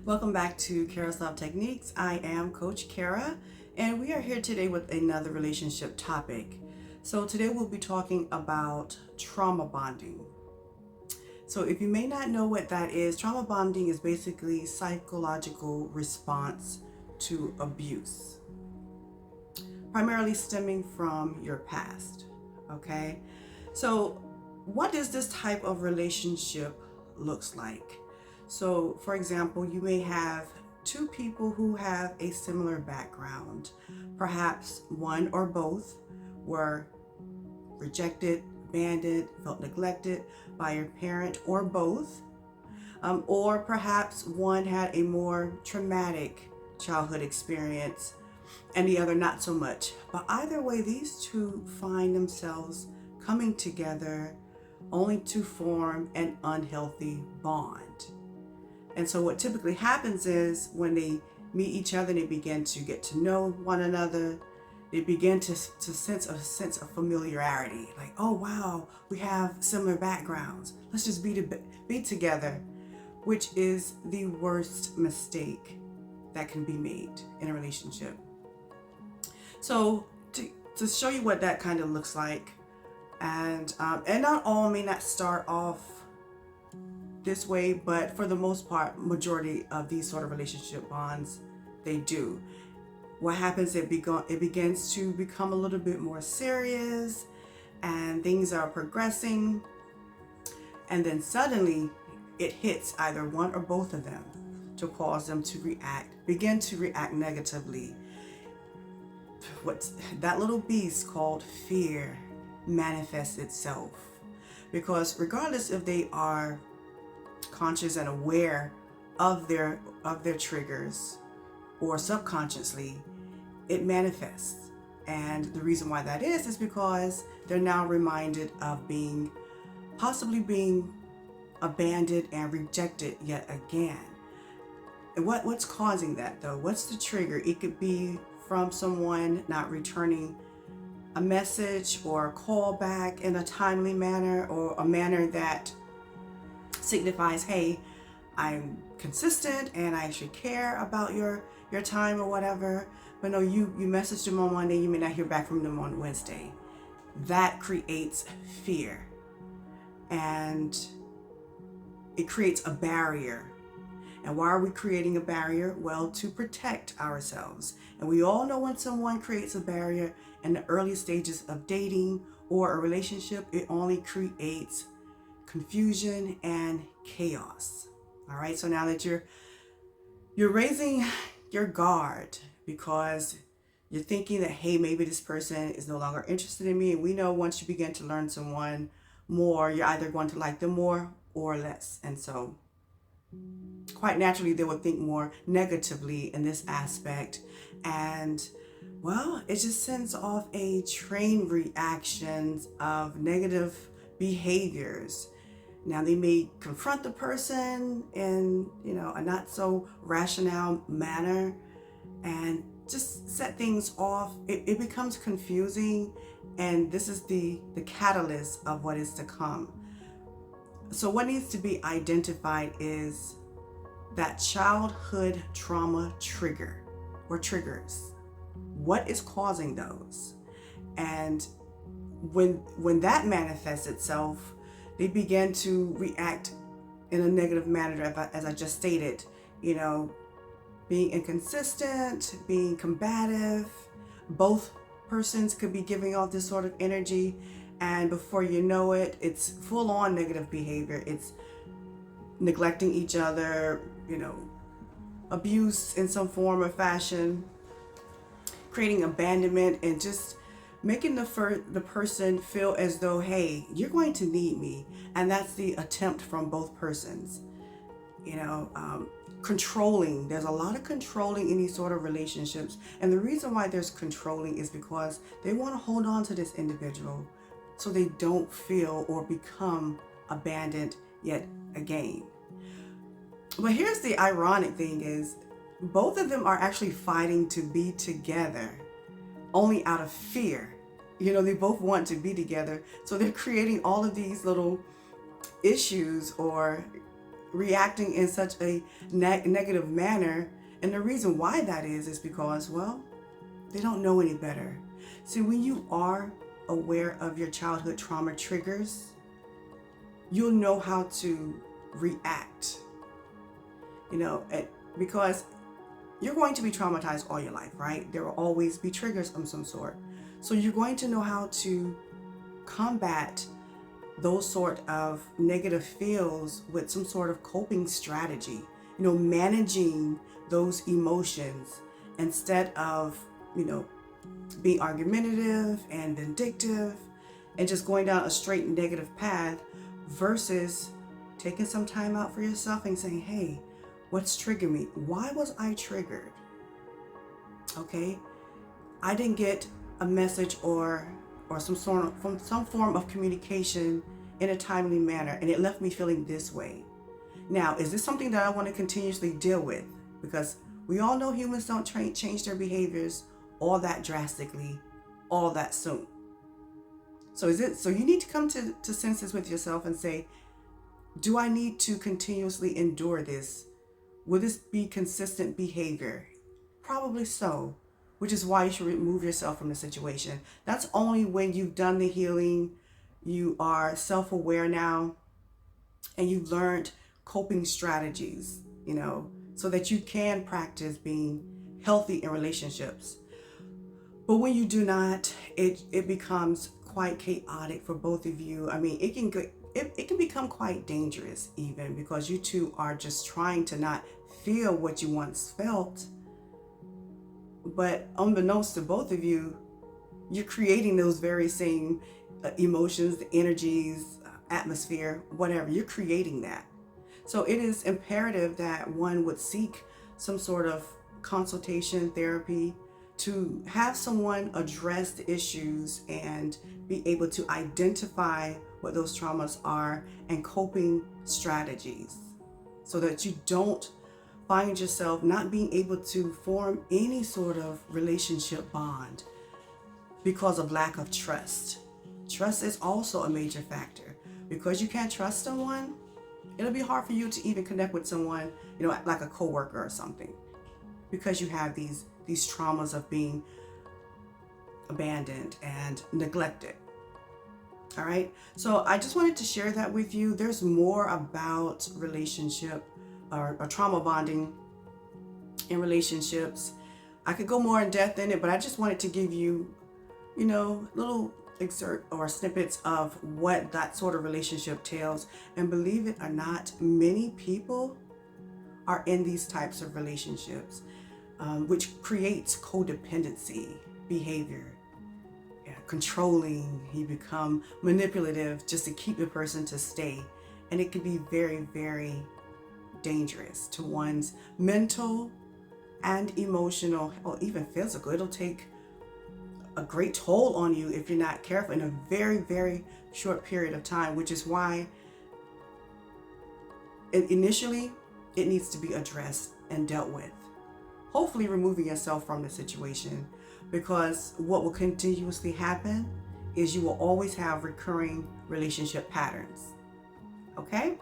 Welcome back to Kara Soft Techniques. I am Coach Kara, and we are here today with another relationship topic. So today we'll be talking about trauma bonding. So if you may not know what that is, trauma bonding is basically psychological response to abuse, primarily stemming from your past. Okay, so what does this type of relationship looks like? So, for example, you may have two people who have a similar background. Perhaps one or both were rejected, abandoned, felt neglected by your parent, or both. Or perhaps one had a more traumatic childhood experience and the other not so much. But either way, these two find themselves coming together only to form an unhealthy bond. And so what typically happens is when they meet each other, they begin to get to know one another. They begin to sense a sense of familiarity. Like, oh wow, we have similar backgrounds. Let's just be together, which is the worst mistake that can be made in a relationship. So to show you what that kind of looks like, and not all may not start off this way, but for the most part, majority of these sort of relationship bonds, they do. What happens, it begins to become a little bit more serious and things are progressing, and then suddenly it hits either one or both of them to cause them to begin to react negatively. What's that little beast called fear manifests itself, because regardless if they are conscious and aware of their triggers or subconsciously, it manifests. And the reason why that is because they're now reminded of possibly being abandoned and rejected yet again. And what's causing that though? What's the trigger? It could be from someone not returning a message or a call back in a timely manner, or a manner that signifies, hey, I'm consistent and I should care about your time or whatever. But no, you messaged them on Monday, you may not hear back from them on Wednesday. That creates fear, and it creates a barrier. And why are we creating a barrier? Well, to protect ourselves. And we all know when someone creates a barrier in the early stages of dating or a relationship, it only creates confusion and chaos. All right, so now that you're raising your guard because you're thinking that, hey, maybe this person is no longer interested in me. And we know once you begin to learn someone more, you're either going to like them more or less. And so quite naturally, they will think more negatively in this aspect. And well, it just sends off a train reactions of negative behaviors. Now they may confront the person in, a not so rational manner and just set things off. It becomes confusing, and this is the catalyst of what is to come. So what needs to be identified is that childhood trauma trigger or triggers. What is causing those? And when that manifests itself, they begin to react in a negative manner, as I just stated, being inconsistent, being combative. Both persons could be giving off this sort of energy, and before you know it, it's full on negative behavior. It's neglecting each other, abuse in some form or fashion, creating abandonment, and just making the person feel as though, hey, you're going to need me. And that's the attempt from both persons. Controlling. There's a lot of controlling in these sort of relationships. And the reason why there's controlling is because they want to hold on to this individual so they don't feel or become abandoned yet again. But here's the ironic thing is, both of them are actually fighting to be together only out of fear. They both want to be together. So they're creating all of these little issues or reacting in such a negative manner. And the reason why that is because, well, they don't know any better. See, when you are aware of your childhood trauma triggers, you'll know how to react, because you're going to be traumatized all your life, right? There will always be triggers of some sort. So you're going to know how to combat those sort of negative feels with some sort of coping strategy, managing those emotions instead of, being argumentative and vindictive and just going down a straight negative path, versus taking some time out for yourself and saying, hey, what's triggering me? Why was I triggered? Okay, I didn't get a message or some form of communication in a timely manner, and it left me feeling this way. Now, is this something that I want to continuously deal with? Because we all know humans don't change their behaviors all that drastically, all that soon. So you need to come to senses with yourself and say, do I need to continuously endure this? Will this be consistent behavior? Probably so, which is why you should remove yourself from the situation. That's only when you've done the healing, you are self-aware now, and you've learned coping strategies, so that you can practice being healthy in relationships. But when you do not, it becomes quite chaotic for both of you. I mean, it can become quite dangerous even, because you two are just trying to not feel what you once felt. But unbeknownst to both of you, you're creating those very same emotions, energies, atmosphere, whatever. You're creating that. So it is imperative that one would seek some sort of consultation, therapy, to have someone address the issues and be able to identify what those traumas are and coping strategies, so that you don't find yourself not being able to form any sort of relationship bond because of lack of trust. Trust is also a major factor. Because you can't trust someone, it'll be hard for you to even connect with someone, like a coworker or something, because you have these traumas of being abandoned and neglected. All right. So I just wanted to share that with you. There's more about relationship or trauma bonding in relationships. I could go more in depth in it, but I just wanted to give you, little excerpt or snippets of what that sort of relationship tells. And believe it or not, many people are in these types of relationships, which creates codependency behavior. Controlling, you become manipulative just to keep the person to stay. And it can be very, very dangerous to one's mental and emotional, or even physical. It'll take a great toll on you if you're not careful in a very, very short period of time, which is why initially it needs to be addressed and dealt with. Hopefully removing yourself from the situation, because what will continuously happen is you will always have recurring relationship patterns. Okay?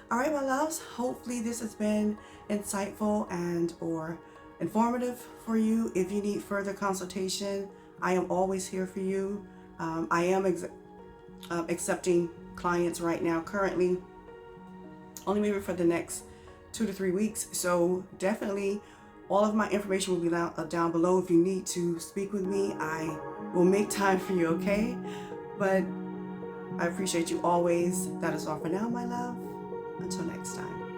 All right, my loves, hopefully this has been insightful and or informative for you. If you need further consultation, I am always here for you. I am accepting clients right now, currently, only maybe for the next 2 to 3 weeks. So definitely all of my information will be down below. If you need to speak with me, I will make time for you, okay? But I appreciate you always. That is all for now, my love. Until next time.